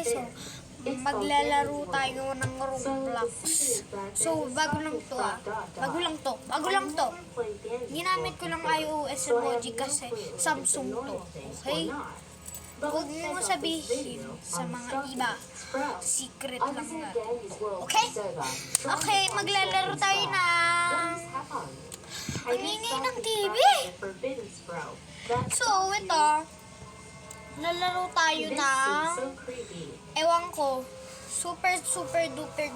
guys, so maglalaro tayo ng Roblox. So bago lang to. Ginamit ko lang iOS emoji kasi Samsung to. Okay? Huwag mo sabihin sa mga iba. Secret lang na. Okay? Okay, maglalaro tayo ng ang ingay ng TV. So, ito. Lalaro tayo ng ewan ko. Super duper.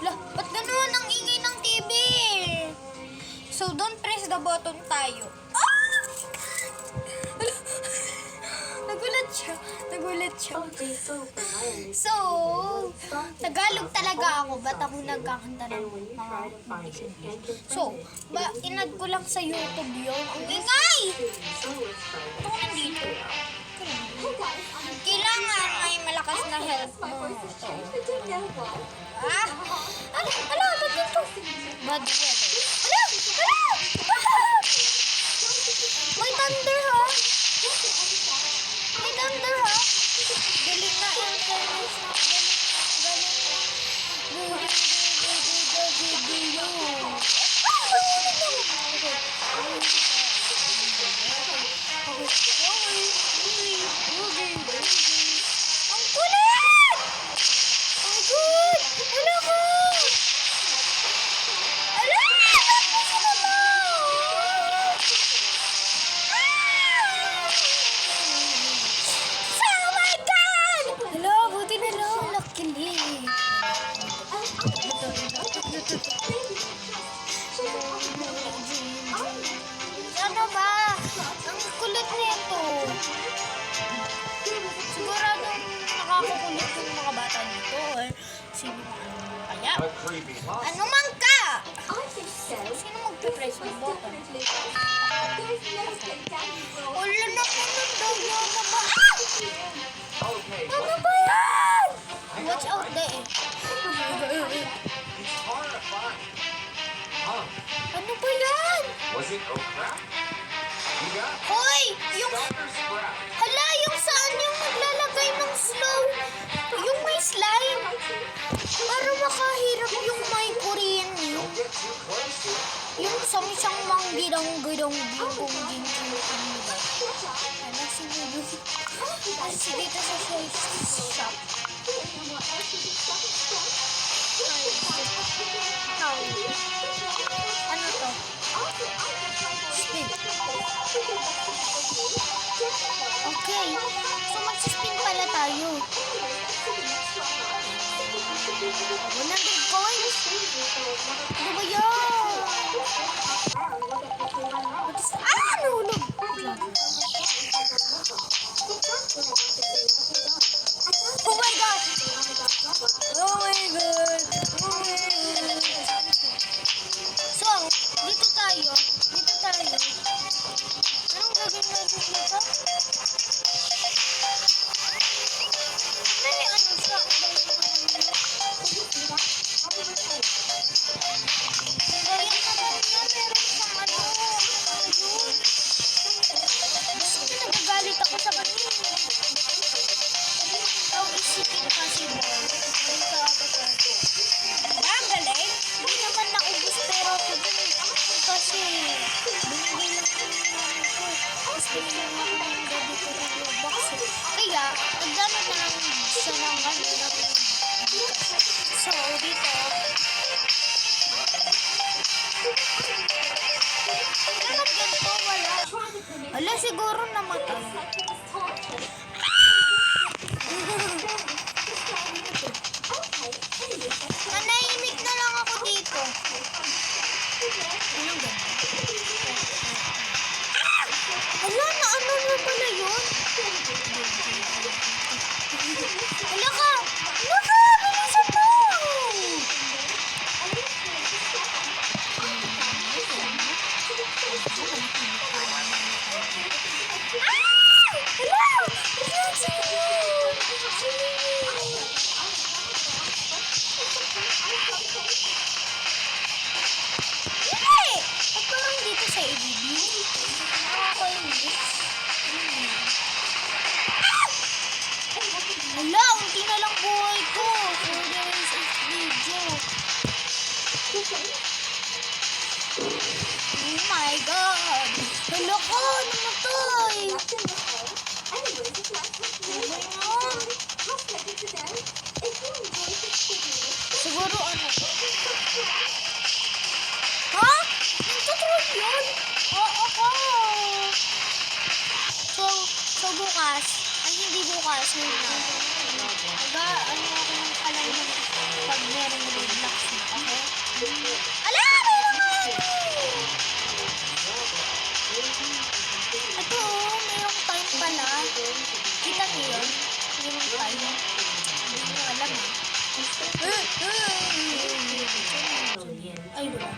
Lah, ba't ganun ang ingay ng TV? So, don't press the button tayo. Nagulat siya. So, Tagalog talaga ako. Ba't ako nagkakanta ng mga So, inad ko lang sa YouTube yun. Ang ingay! Ito ko nandito. Kailangan ay malakas na help mo. Ala, ba't dito? Bad weather. Ala! May thunder ha? Galing na internet. Ang kulit! Oh my God! Ala ko! Ala! Ano ba? Ang kulit nito. Siguradong nakakakulit yung mga bata nito. Sino kaya? Ano man ka? Sino magpe-press ng button? Wala na ko ng dawa na ba? Ano ba yan? Watch out there. Ano ba yan? Hoy! Hala, yung saan yung maglalagay ng slow? Yung may slime. Para makahirap yung may Korean yun. Yung isang manggidong-gidong bingong-gingong. Ano sinubuhin? Kasi dito sa shop. Ano to? Spin. Okay. So, mag-spin pala tayo. 100 coins? Ano ba yan? Nahulog. Oh my God! So, dito tayo. Anong gagawin natin dito? Ano siya? Dahil na kanina, meron siyang ano. Gusto ko nagagalit ako sa kanina. Ang isipin kasi mo. Ang galing. Hindi naman naubos pero ako dun. Kasi binigay lang ko naman ko. Tapos binigay lang ako ng gabi ko ng Roblox. Kaya, nagdano na lang siya ng ano ng So, dito. Dapat ganito, wala. Wala, siguro namatay. Nanahimik na lang ako dito. Anong ganun? Wala na, ano na pala yun? Wala ka! Bilisan mo! Wala! Hala, unti na lang buhay ko. For the rest of video. Oh my God. Hala ko, namatay. Siguro ano? Ha? Nagtutroll yun? Oo ako. So bukas, ay hindi bukas, yun na. Ano ako ng kalay ng pag merong Roblox na, okay? Ala! Mayroon nga yan! Ito mayroong time pala. Kita niyo yun? Mayroong time. Hindi nyo alam ah. Ay, wala.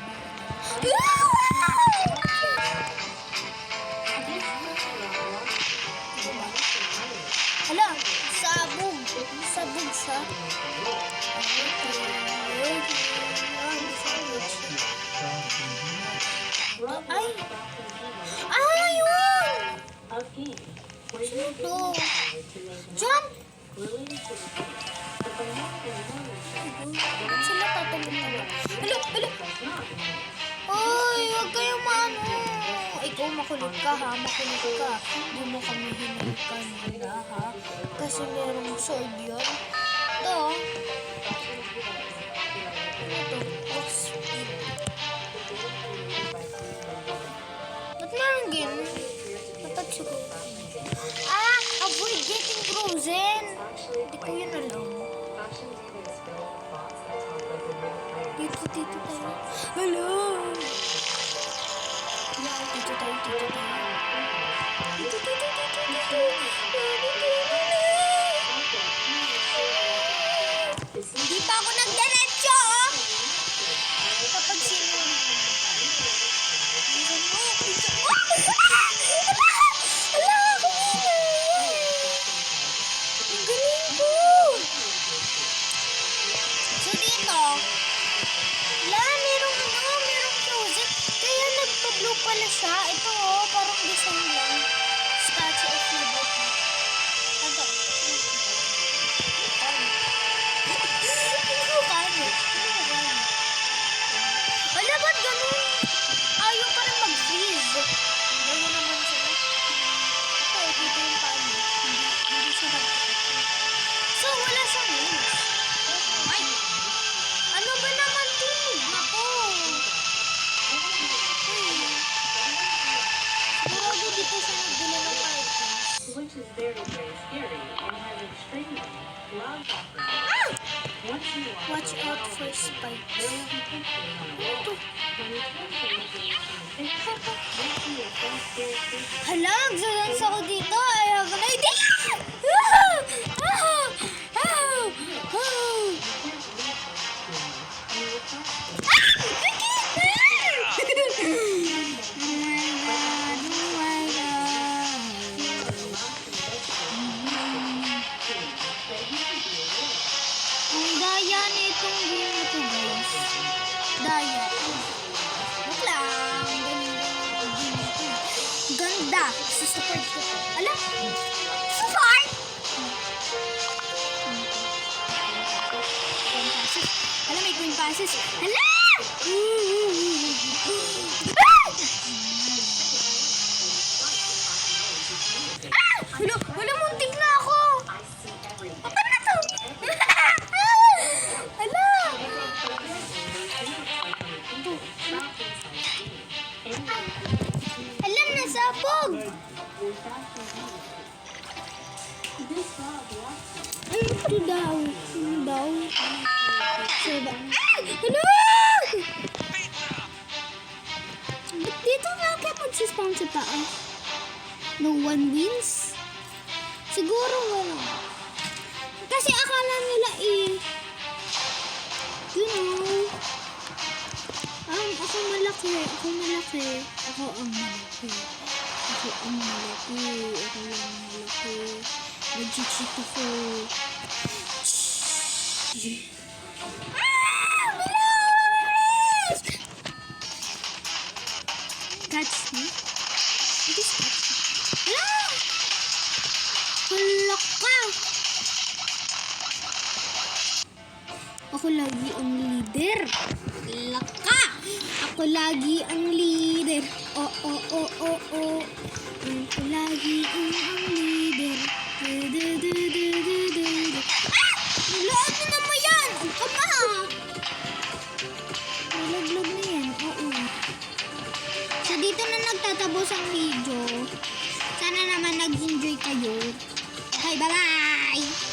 Hala, sabog. Sabog siya. Ay! Ay, yun! Sino to? Jump! Ba't sila tatalong na? Hala! Hala! Ay, huwag kayong maano. Ikaw makulit ka ha, makulit ka. Hindi mo kami hinalikan nila ha. Kasi merong sword yun. Ito. Ito. Walk speed. Ba't meron ganun? Dapat siguro. Ah! Avoid getting frozen. Hindi ko yun alam. Dito tayo. Hello! Dito tayo. Hindi pa ako nagdiretso, oh! Kapag sino. Ala! Ang galing ko! So dito, merong closet. Kaya nagpa-blue pala siya. Ito oh, parang design lang. Statue of Liberty. Ito. Wala, ba't ganun? Ayaw pa rin mag-freeze. Gano'n naman sila. Ito, dito yung paano. Hindi siya mag-freeze. So, wala siyang wings. Ay! Ano ba naman ito? Nako! Sigurado dito siya nagbili ng items. Which is very, very scary and has extremely loud offering. Ah! Once you are Watch out for spikes. Ano to? Hala, nagsadance ako dito. I have an idea! Ang daya nitong game na to, guys. Daya. Wait lang. Ganda. Support ko to. Ala? Support? Ala, may green passes. Ala! Wala, muntik na ako. Apa na to? Ala! Ala, nasabog. Ito daw. Saba. Ano? Ba't dito na kaya magsispawn sa taas? No one wins? Siguro wala. Kasi akala nila you know, ako malaki. Ako lang malaki. Nag-cheat ako. Bilis! Catch me? It is catch me. Hala! Hala ka! Ako lagi ang leader. Laka! Ako lagi ang leader. Oh, oh, oh, oh, oh. Ako lagi ang leader. Du, du, du, du, du, du, du. Ah! Nilaan mo naman yan! Ang kama! Nalaglag na yan. Oo. So, dito na nagtatapos ang video. Sana naman nag-enjoy kayo. Okay, bye-bye!